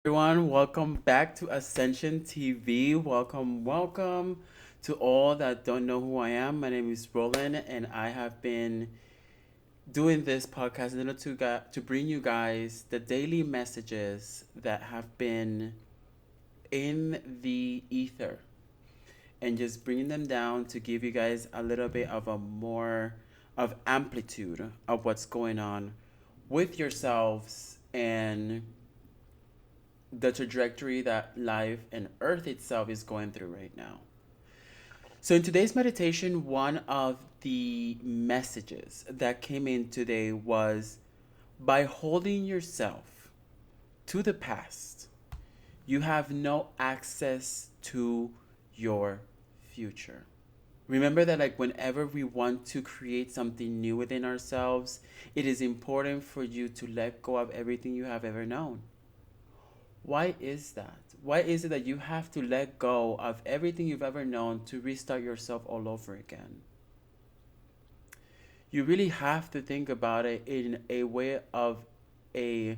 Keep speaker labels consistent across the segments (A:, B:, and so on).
A: Everyone, welcome back to Ascension TV. Welcome to all that don't know who I am. My name is Roland, and I have been doing this podcast in order to bring you guys the daily messages that have been in the ether, and just bringing them down to give you guys a little bit of a more of amplitude of what's going on with yourselves and the trajectory that life and earth itself is going through right now. So, in today's meditation, one of the messages that came in today was by holding yourself to the past, you have no access to your future. Remember that, like, whenever we want to create something new within ourselves, it is important for you to let go of everything you have ever known. Why is that? Why is it that you have to let go of everything you've ever known to restart yourself all over again? You really have to think about it in a way of a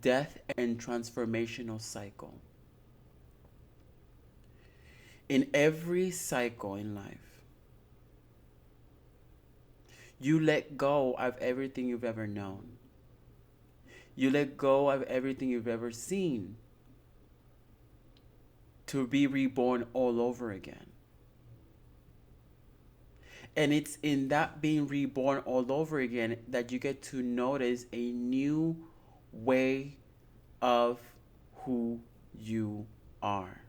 A: death and transformational cycle. In every cycle in life, you let go of everything you've ever known. You let go of everything you've ever seen to be reborn all over again. And it's in that being reborn all over again that you get to notice a new way of who you are.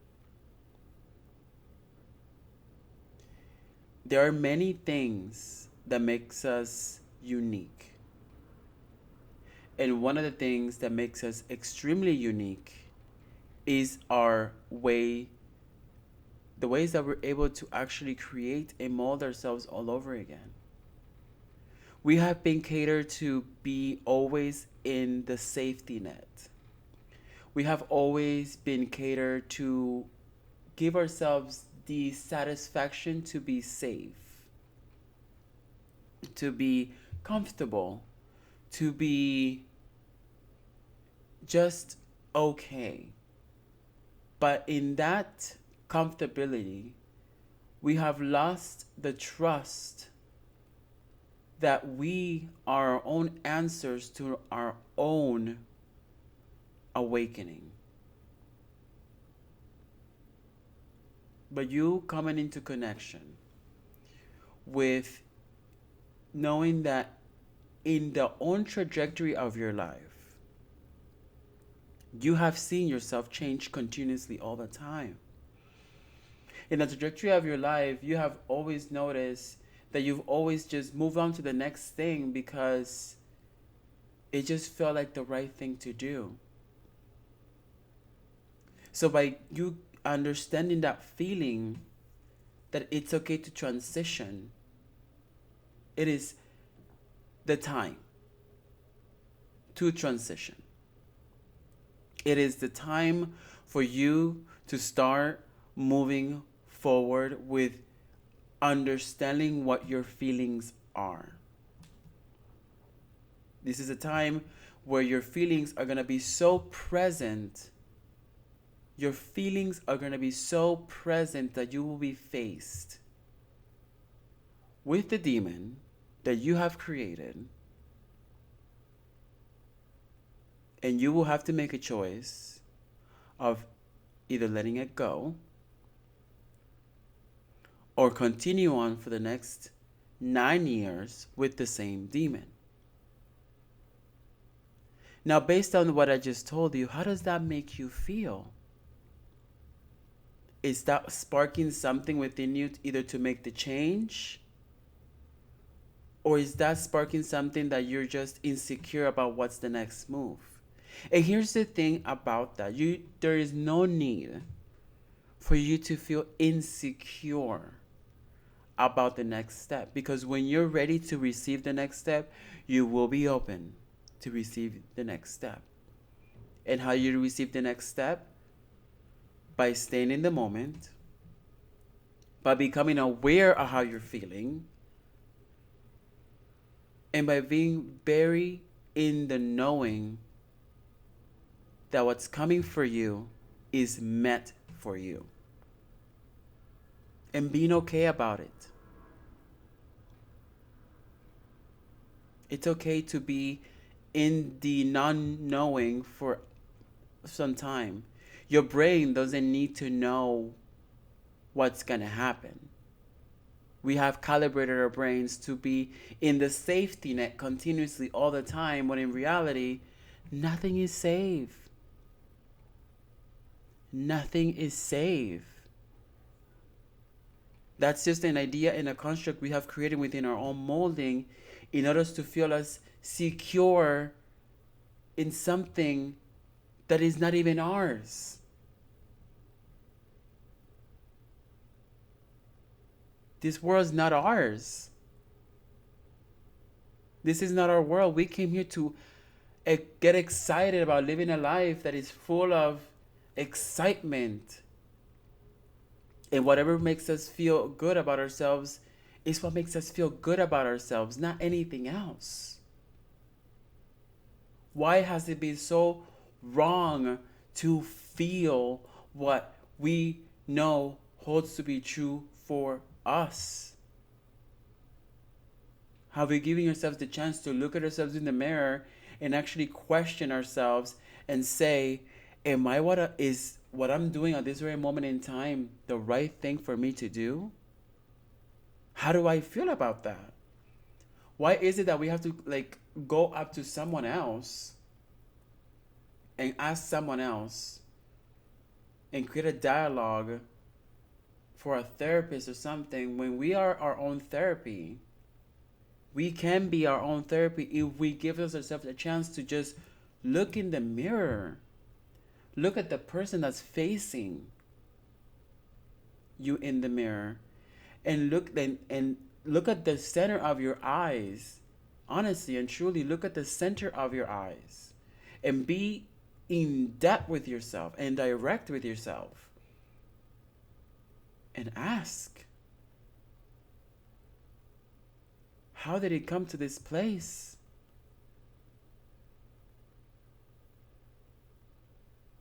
A: There are many things that makes us unique. And one of the things that makes us extremely unique is our way, the ways that we're able to actually create and mold ourselves all over again. We have been catered to be always in the safety net. We have always been catered to give ourselves the satisfaction to be safe, to be comfortable, to be just okay. But in that comfortability, we have lost the trust that we are our own answers to our own awakening. But you coming into connection with knowing that in the own trajectory of your life, you have seen yourself change continuously all the time. In the trajectory of your life, you have always noticed that you've always just moved on to the next thing because it just felt like the right thing to do. So by you understanding that feeling that it's okay to transition, it is the time to transition. It is the time for you to start moving forward with understanding what your feelings are. This is a time where your feelings are going to be so present. Your feelings are going to be so present that you will be faced with the demon that you have created. And you will have to make a choice of either letting it go or continue on for the next 9 years with the same demon. Now, based on what I just told you, how does that make you feel? Is that sparking something within you either to make the change? Or is that sparking something that you're just insecure about what's the next move? And here's the thing about that. There is no need for you to feel insecure about the next step, because when you're ready to receive the next step, you will be open to receive the next step. And how you receive the next step? By staying in the moment, by becoming aware of how you're feeling, and by being very in the knowing that what's coming for you is meant for you. And being okay about it. It's okay to be in the non knowing for some time. Your brain doesn't need to know what's going to happen. We have calibrated our brains to be in the safety net continuously all the time, when in reality, nothing is safe. Nothing is safe. That's just an idea and a construct we have created within our own molding in order to feel us secure in something that is not even ours. This world is not ours. This is not our world. We came here to get excited about living a life that is full of excitement. And whatever makes us feel good about ourselves is what makes us feel good about ourselves, not anything else. Why has it been so wrong to feel what we know holds to be true for us? Have we given ourselves the chance to look at ourselves in the mirror and actually question ourselves and say, am I what I'm doing at this very moment in time the right thing for me to do? How do I feel about that? Why is it that we have to go up to someone else and ask someone else and create a dialogue for a therapist or something when we are our own therapy? We can be our own therapy if we give ourselves a chance to just look in the mirror. Look at the person that's facing you in the mirror, and look at the center of your eyes. Honestly and truly, look at the center of your eyes and be in depth with yourself and direct with yourself and ask, how did it come to this place?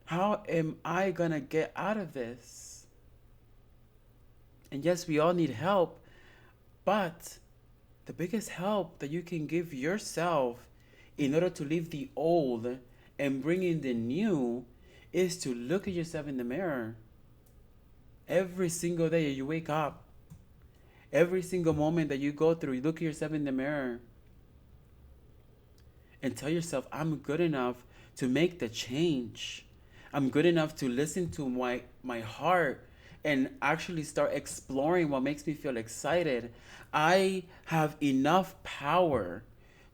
A: How am I gonna get out of this? And yes, we all need help, but the biggest help that you can give yourself in order to leave the old and bring in the new is to look at yourself in the mirror. Every single day you wake up, every single moment that you go through, you look at yourself in the mirror and tell yourself, I'm good enough to make the change. I'm good enough to listen to my heart and actually start exploring what makes me feel excited. I have enough power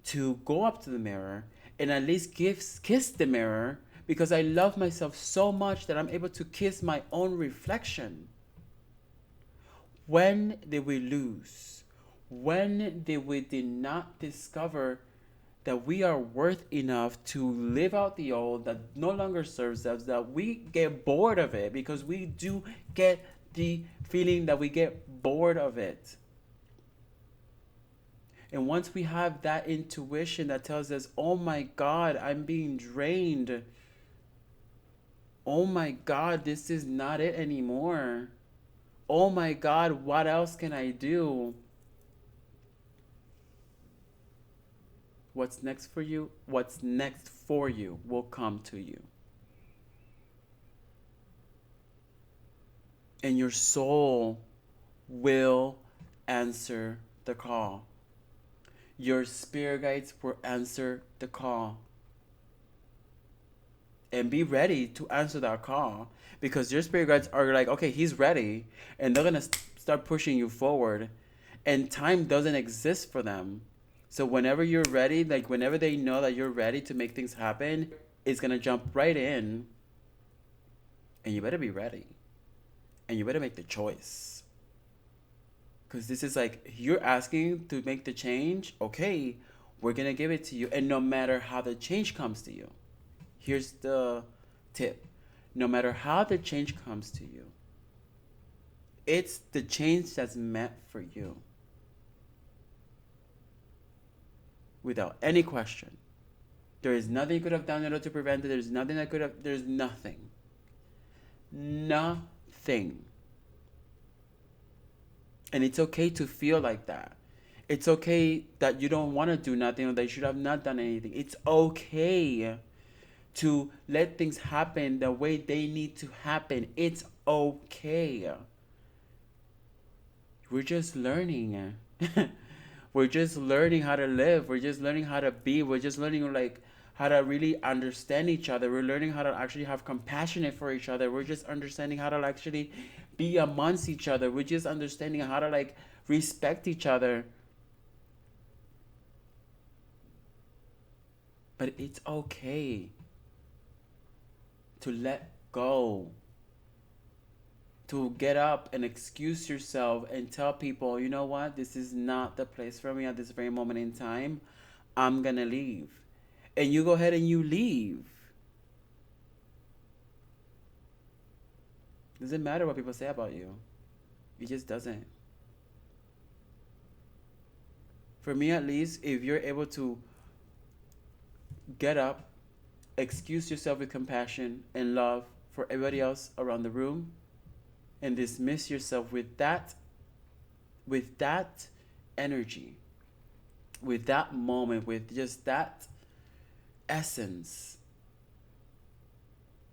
A: to go up to the mirror and at least kiss the mirror, because I love myself so much that I'm able to kiss my own reflection. When did we lose? When did we not discover that we are worth enough to live out the old that no longer serves us, that we get bored of it? Because we do get the feeling that we get bored of it. And once we have that intuition that tells us, oh my God, I'm being drained. Oh my God, this is not it anymore. Oh my God, what else can I do? What's next for you? What's next for you will come to you. And your soul will answer the call. Your spirit guides will answer the call. And be ready to answer that call, because your spirit guides are like, okay, he's ready. And they're going to start pushing you forward. And time doesn't exist for them. So whenever you're ready, whenever they know that you're ready to make things happen, it's going to jump right in. And you better be ready. And you better make the choice. Because this is you're asking to make the change. Okay, we're going to give it to you. And no matter how the change comes to you, here's the tip. No matter how the change comes to you, it's the change that's meant for you. Without any question. There is nothing you could have done in order to prevent it. There's nothing that could have. There's nothing. Nothing. And it's okay to feel like that. It's okay that you don't want to do nothing or that you should have not done anything. It's okay to let things happen the way they need to happen. It's okay. We're just learning. We're just learning how to live. We're just learning how to be. We're just learning like how to really understand each other. We're learning how to actually have compassion for each other. We're just understanding how to actually be amongst each other. We're just understanding how to like respect each other. But it's okay to let go, to get up and excuse yourself and tell people, you know what, this is not the place for me at this very moment in time. I'm gonna leave. And you go ahead and you leave. Doesn't matter what people say about you. It just doesn't. For me at least, if you're able to get up, excuse yourself with compassion and love for everybody else around the room, and dismiss yourself with that energy, with that moment, with just that essence,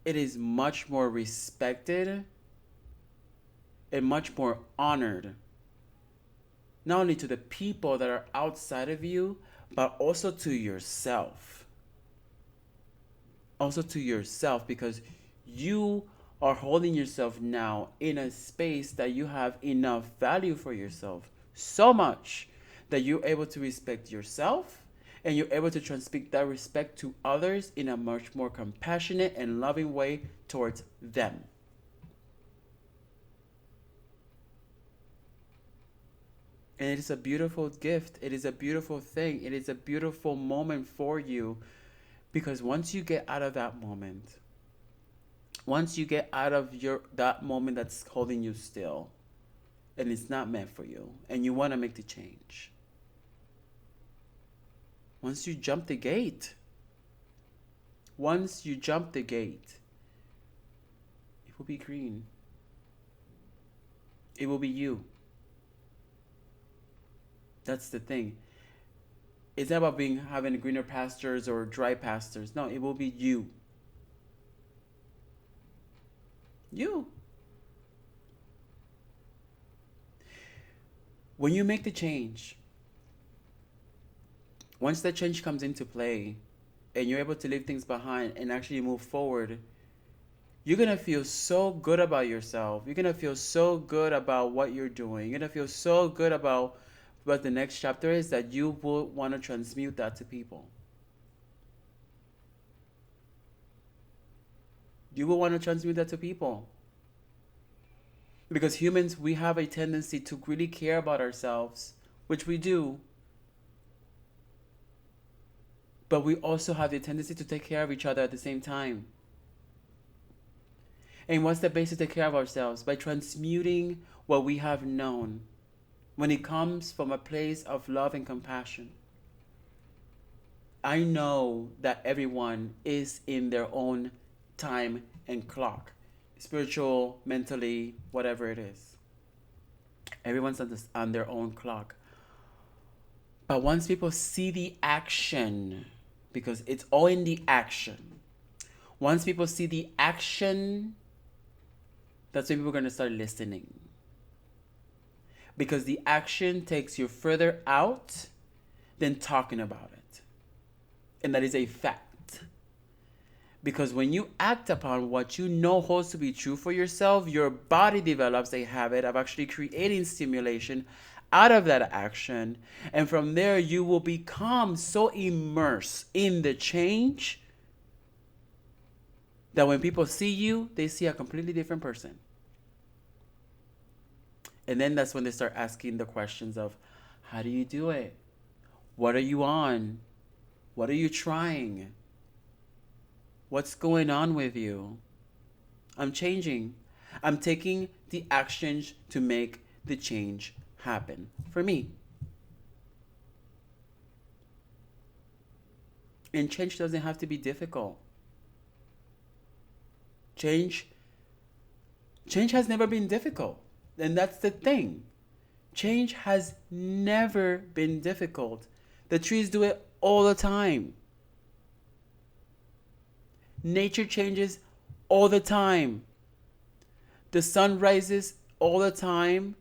A: it is much more respected and much more honored, not only to the people that are outside of you, but also to yourself. Also to yourself, because you are holding yourself now in a space that you have enough value for yourself, so much that you're able to respect yourself and you're able to transmit that respect to others in a much more compassionate and loving way towards them. And it is a beautiful gift. It is a beautiful thing. It is a beautiful moment for you, because once you get out of that moment, once you get out of your that moment that's holding you still and it's not meant for you and you want to make the change, once you jump the gate, once you jump the gate, it will be green. It will be you. That's the thing. It's not about having greener pastures or dry pastures. No, it will be you. You. When you make the change, once that change comes into play and you're able to leave things behind and actually move forward, you're going to feel so good about yourself. You're going to feel so good about what you're doing. You're going to feel so good about what the next chapter is that you will want to transmute that to people. You will want to transmute that to people. Because humans, we have a tendency to really care about ourselves, which we do. But we also have the tendency to take care of each other at the same time. And what's the basis to take care of ourselves? By transmuting what we have known when it comes from a place of love and compassion. I know that everyone is in their own time and clock, spiritual, mentally, whatever it is. Everyone's on their own clock. But once people see the action, because it's all in the action, once people see the action, that's when people are going to start listening. Because the action takes you further out than talking about it. And that is a fact. Because when you act upon what you know holds to be true for yourself, your body develops a habit of actually creating stimulation out of that action. And from there, you will become so immersed in the change that when people see you, they see a completely different person. And then that's when they start asking the questions of, how do you do it? What are you on? What are you trying? What's going on with you? I'm changing. I'm taking the actions to make the change happen for me. And change doesn't have to be difficult. Change change has never been difficult. And that's the thing. Change has never been difficult. The trees do it all the time. Nature changes all the time. The sun rises all the time.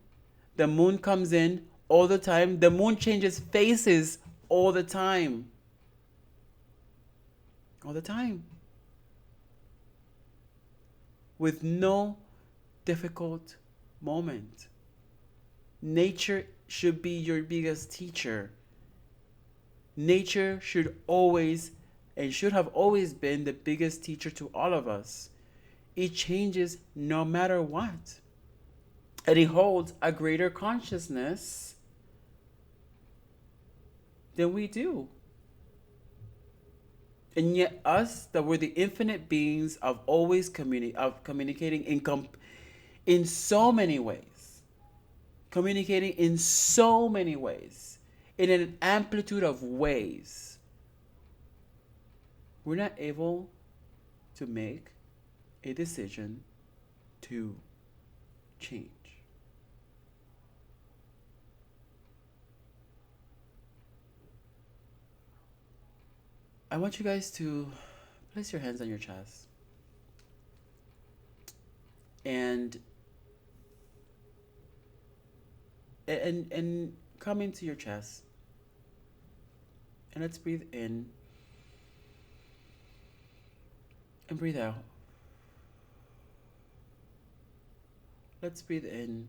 A: The moon comes in all the time. The moon changes faces all the time. All the time. With no difficult moment. Nature should be your biggest teacher. Nature should always and should have always been the biggest teacher to all of us. It changes no matter what. And it holds a greater consciousness than we do. And yet us that were the infinite beings of always communicating in so many ways. Communicating in so many ways. In an amplitude of ways. We're not able to make a decision to change. I want you guys to place your hands on your chest and and come into your chest, and let's breathe in and breathe out. Let's breathe in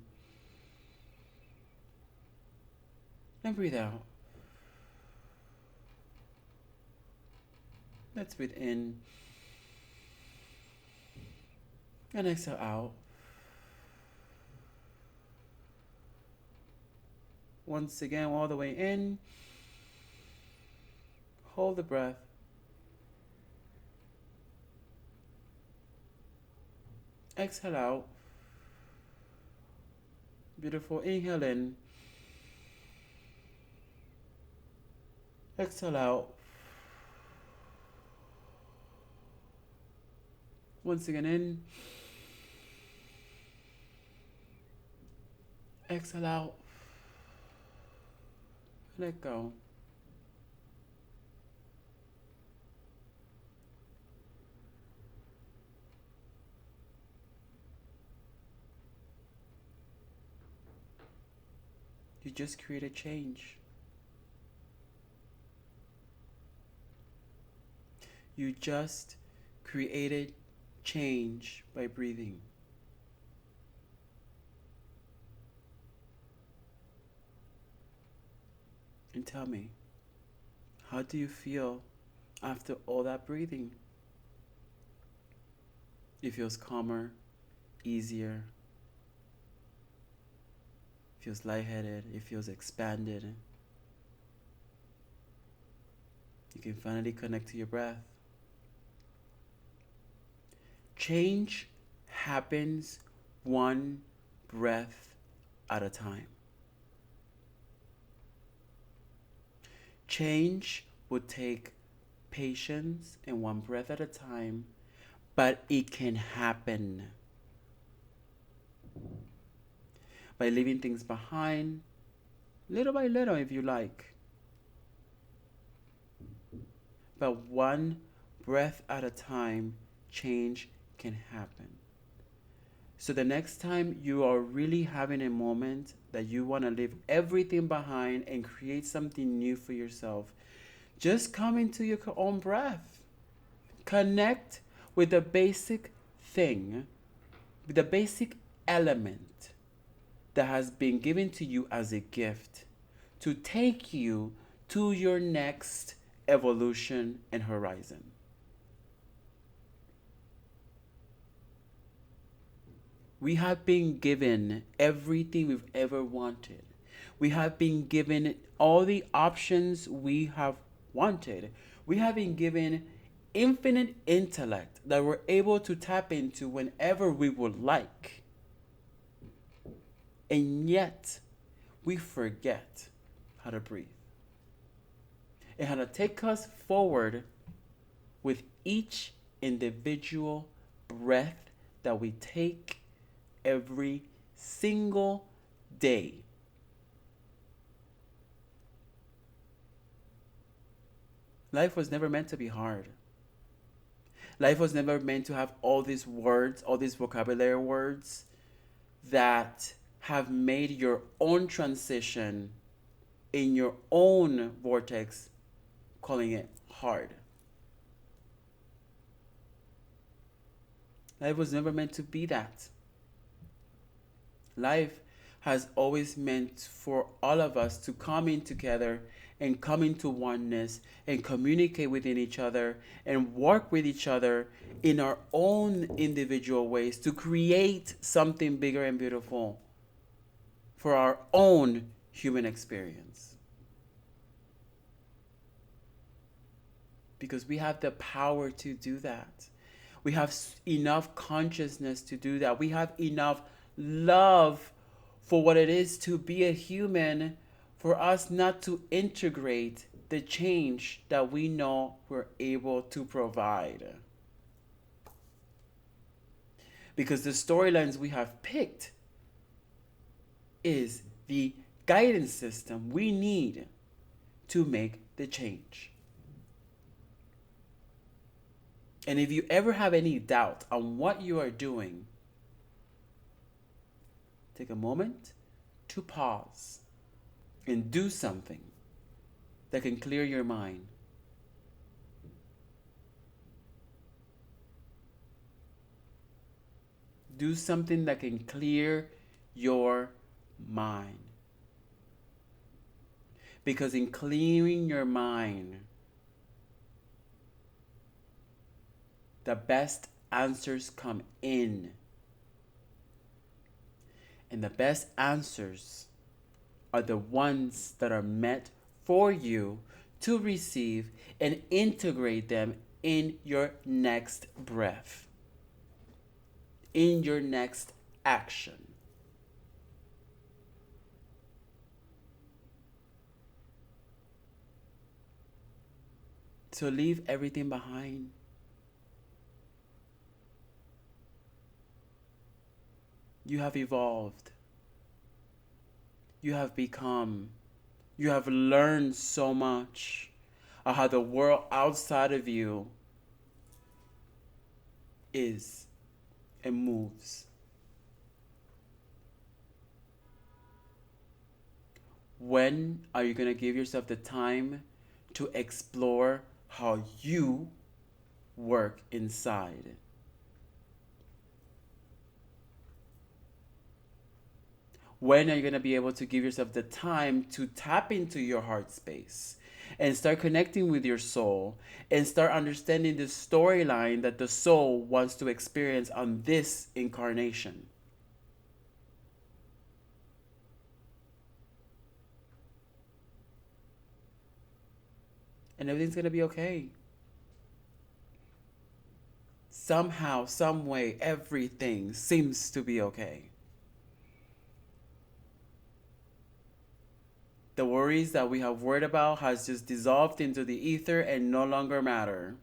A: and breathe out. Let's breathe in and exhale out. Once again, all the way in. Hold the breath. Exhale out. Beautiful. Inhale in. Exhale out. Once again in. Exhale out. Let go. You just created change. You just created change by breathing. And tell me, how do you feel after all that breathing? It feels calmer, easier, it feels lightheaded, it feels expanded. You can finally connect to your breath. Change happens one breath at a time. Change would take patience and one breath at a time, but it can happen. By leaving things behind, little by little if you like. But one breath at a time, change can happen. So the next time you are really having a moment that you want to leave everything behind and create something new for yourself, just come into your own breath. Connect with the basic thing, with the basic element that has been given to you as a gift to take you to your next evolution and horizon. We have been given everything we've ever wanted. We have been given all the options we have wanted. We have been given infinite intellect that we're able to tap into whenever we would like. And yet, we forget how to breathe and how to take us forward with each individual breath that we take every single day. Life was never meant to be hard. Life was never meant to have all these words, all these vocabulary words that have made your own transition in your own vortex, calling it hard. Life was never meant to be that. Life has always meant for all of us to come in together and come into oneness and communicate within each other and work with each other in our own individual ways to create something bigger and beautiful for our own human experience. Because we have the power to do that. We have enough consciousness to do that. We have enough love for what it is to be a human, for us not to integrate the change that we know we're able to provide. Because the storylines we have picked is the guidance system we need to make the change. And if you ever have any doubt on what you are doing, take a moment to pause and do something that can clear your mind. Do something that can clear your mind. Because in clearing your mind, the best answers come in. And the best answers are the ones that are meant for you to receive and integrate them in your next breath, in your next action. So leave everything behind. You have evolved. You have become. You have learned so much of how the world outside of you is and moves. When are you going to give yourself the time to explore how you work inside? When are you going to be able to give yourself the time to tap into your heart space and start connecting with your soul and start understanding the storyline that the soul wants to experience on this incarnation? And everything's going to be okay. Somehow, some way, everything seems to be okay. The worries that we have worried about has just dissolved into the ether and no longer matter.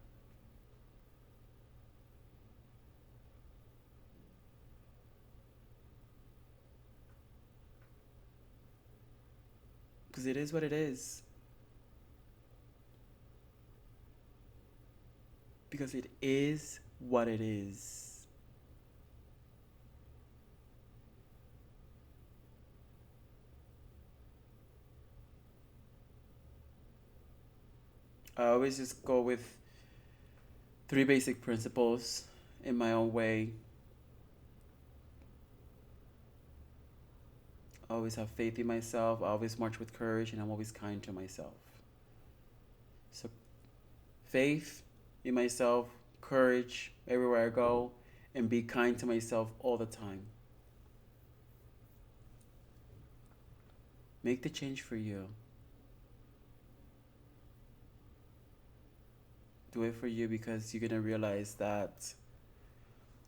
A: Because it is what it is. Because it is what it is. I always just go with 3 basic principles in my own way. I always have faith in myself. I always march with courage, and I'm always kind to myself. So, faith in myself, courage everywhere I go, and be kind to myself all the time. Make the change for you. Do it for you, because you're going to realize that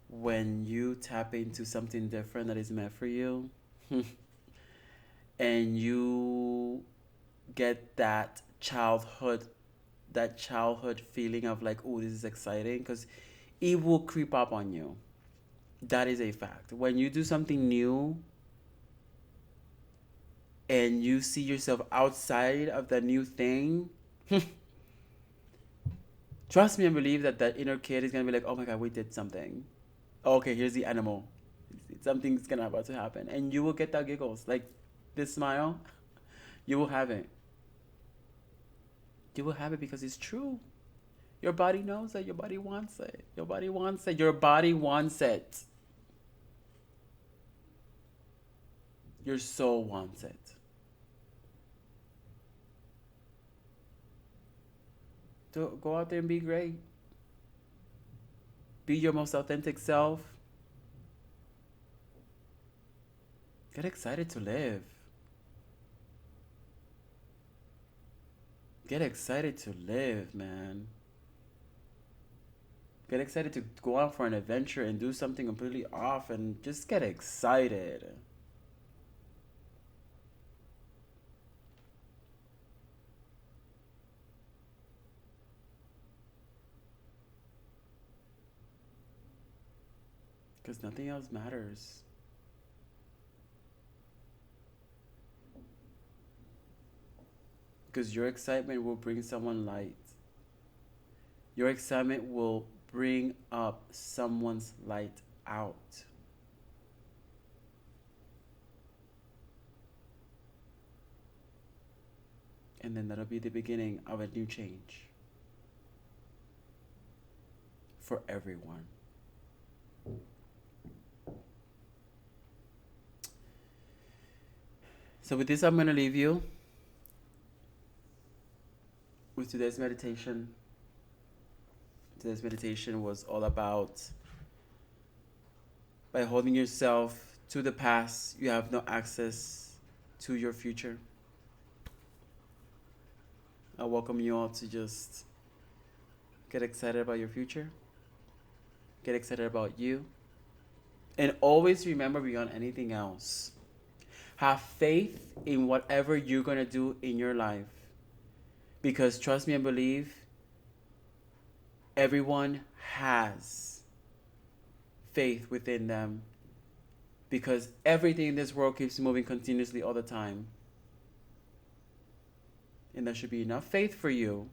A: when you tap into something different that is meant for you and you get that childhood that childhood feeling of like, oh, this is exciting, because it will creep up on you. That is a fact. When you do something new and you see yourself outside of the new thing, trust me and believe that that inner kid is gonna be like, oh my god, we did something. Okay, here's the animal. Something's gonna about to happen, and you will get that giggles, like this smile. You will have it. You will have it because it's true. Your body knows it. Your body wants it. Your body wants it. Your body wants it. Your soul wants it. So go out there and be great. Be your most authentic self. Get excited to live. Get excited to live, man. Get excited to go out for an adventure and do something completely off and just get excited. Because nothing else matters. Because your excitement will bring someone light. Your excitement will bring up someone's light out. And then that'll be the beginning of a new change for everyone. So with this, I'm going to leave you with today's meditation. Today's meditation was all about, by holding yourself to the past, you have no access to your future. I welcome you all to just get excited about your future. Get excited about you. And always remember, beyond anything else, have faith in whatever you're going to do in your life. Because trust me and believe, everyone has faith within them. Because everything in this world keeps moving continuously all the time. And there should be enough faith for you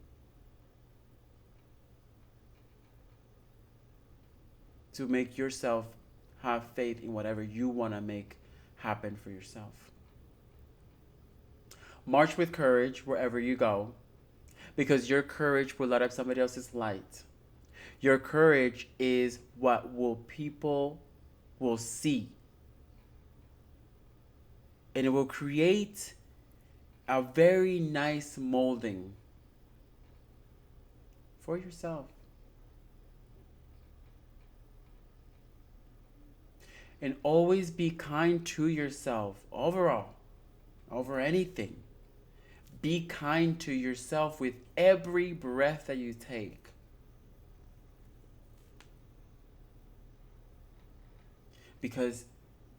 A: to make yourself have faith in whatever you want to make happen for yourself. March with courage wherever you go, because your courage will light up somebody else's light. Your courage is what people will see. And it will create a very nice molding for yourself. And always be kind to yourself overall, over anything. Be kind to yourself with every breath that you take. Because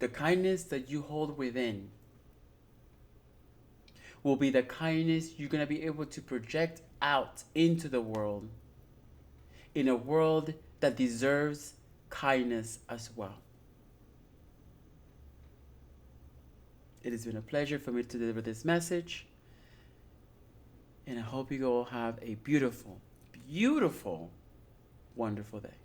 A: the kindness that you hold within will be the kindness you're going to be able to project out into the world, in a world that deserves kindness as well. It has been a pleasure for me to deliver this message, and I hope you all have a beautiful, beautiful, wonderful day.